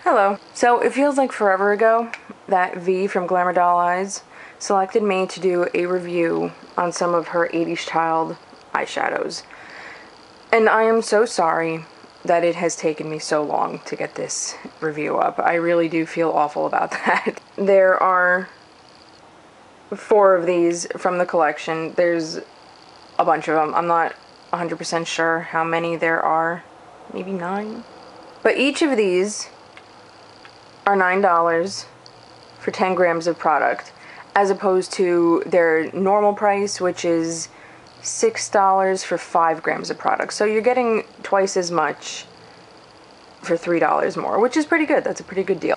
Hello. So it feels like forever ago that V from Glamour Doll Eyes selected me to do a review on some of her 80s child eyeshadows. And I am so sorry that it has taken me so long to get this review up. I really do feel awful about that. There are 4 of these from the collection. There's a bunch of them. I'm not 100% sure how many there are. Maybe 9? But each of these are $9 for 10 grams of product, as opposed to their normal price, which is $6 for 5 grams of product. So you're getting twice as much for $3 more, which is pretty good. That's a pretty good deal.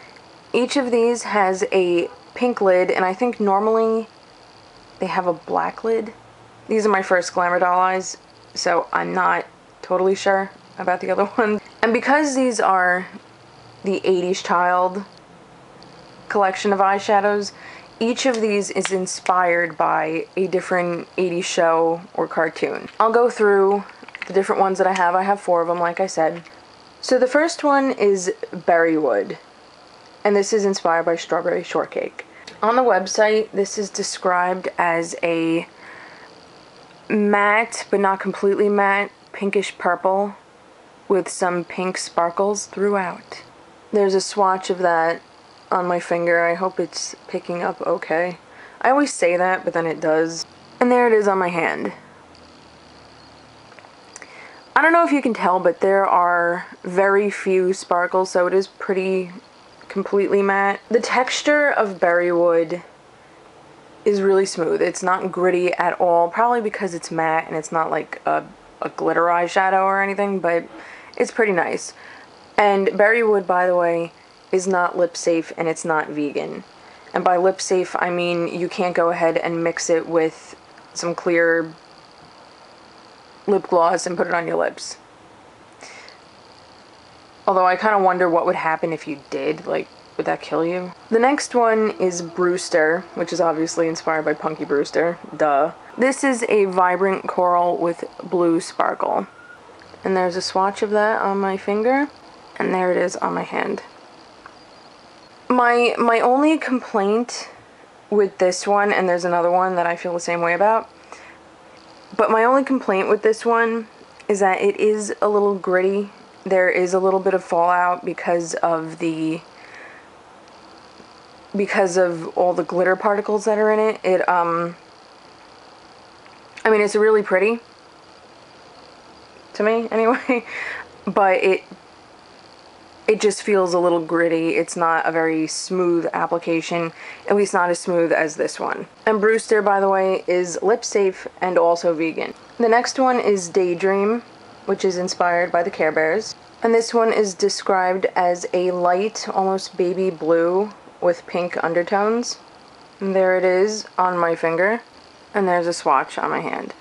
Each of these has a pink lid, and I think normally they have a black lid. These are my first Glamour Doll Eyes, so I'm not totally sure about the other ones. And because these are the 80s child collection of eyeshadows, each of these is inspired by a different 80s show or cartoon. I'll go through the different ones that I have. I have 4 of them, like I said. So the first one is Berrywood, and this is inspired by Strawberry Shortcake. On the website, this is described as a matte, but not completely matte, pinkish purple with some pink sparkles throughout. There's a swatch of that on my finger. I hope it's picking up okay. I always say that, but then it does. And there it is on my hand. I don't know if you can tell, but there are very few sparkles, so it is pretty completely matte. The texture of Berrywood is really smooth. It's not gritty at all, probably because it's matte and it's not like a glitter eyeshadow or anything, but it's pretty nice. And Berrywood, by the way, is not lip safe and it's not vegan. And by lip safe, I mean you can't go ahead and mix it with some clear lip gloss and put it on your lips. Although I kind of wonder what would happen if you did. Like, would that kill you? The next one is Brewster, which is obviously inspired by Punky Brewster. Duh. This is a vibrant coral with blue sparkle. And there's a swatch of that on my finger. And there it is on my hand. My only complaint with this one, and there's another one that I feel the same way about, but my only complaint with this one is that it is a little gritty. There is a little bit of fallout because of all the glitter particles that are in it. I mean, it's really pretty, to me anyway, but it just feels a little gritty. It's not a very smooth application, at least not as smooth as this one. And Brewster, by the way, is lip safe and also vegan. The next one is Daydream, which is inspired by the Care Bears. And this one is described as a light, almost baby blue with pink undertones. And there it is on my finger. And there's a swatch on my hand.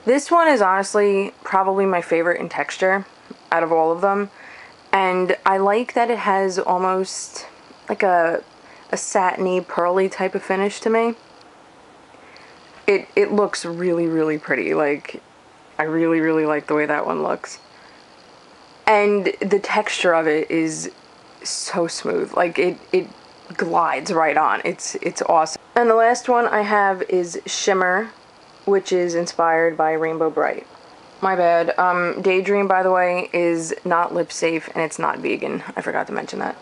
This one is honestly probably my favorite in texture out of all of them. And I like that it has almost like a satiny, pearly type of finish to me. It looks really, really pretty. Like, I really, really like the way that one looks. And the texture of it is so smooth. Like, it glides right on. It's awesome. And the last one I have is Shimmer, which is inspired by Rainbow Bright. My bad. Daydream, by the way, is not lip safe and it's not vegan. I forgot to mention that.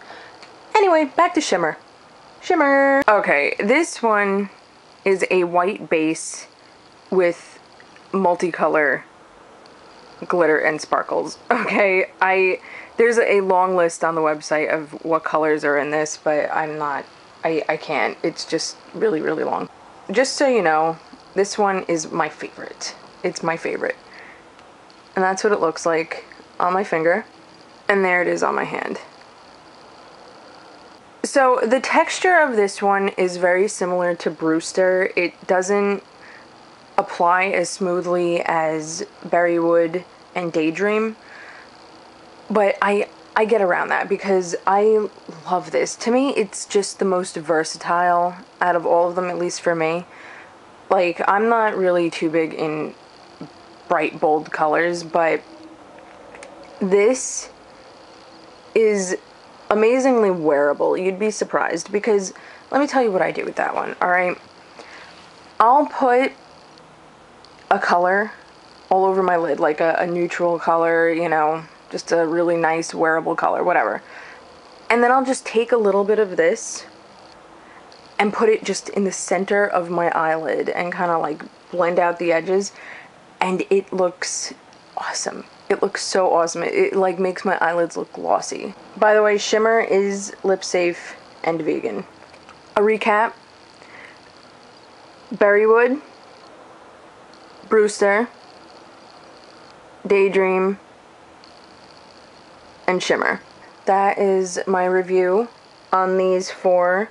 Anyway, back to Shimmer. Shimmer! Okay, this one is a white base with multicolor glitter and sparkles. Okay, there's a long list on the website of what colors are in this, but I can't. It's just really, really long. Just so you know, this one is my favorite. It's my favorite. And that's what it looks like on my finger. And there it is on my hand. So the texture of this one is very similar to Brewster. It doesn't apply as smoothly as Berrywood and Daydream. But I get around that because I love this. To me, it's just the most versatile out of all of them, at least for me. Like, I'm not really too big in bright, bold colors, but this is amazingly wearable. You'd be surprised, because let me tell you what I do with that one, alright? I'll put a color all over my lid, like a neutral color, you know, just a really nice wearable color, whatever. And then I'll just take a little bit of this and put it just in the center of my eyelid and kind of like blend out the edges, and it looks awesome. It looks so awesome. It like makes my eyelids look glossy. By the way, Shimmer is lip safe and vegan. A recap: Berrywood, Brewster, Daydream, and Shimmer. That is my review on these 4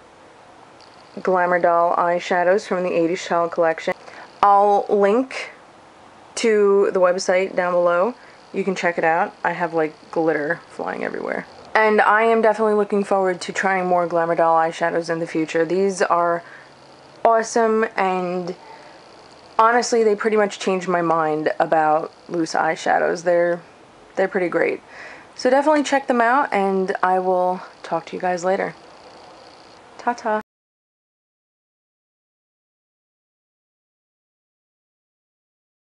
Glamour Doll eyeshadows from the 80s Child collection. I'll link to the website down below. You can check it out. I have like glitter flying everywhere. And I am definitely looking forward to trying more Glamour Doll eyeshadows in the future. These are awesome, and honestly, they pretty much changed my mind about loose eyeshadows. They're pretty great. So definitely check them out, and I will talk to you guys later. Ta-ta.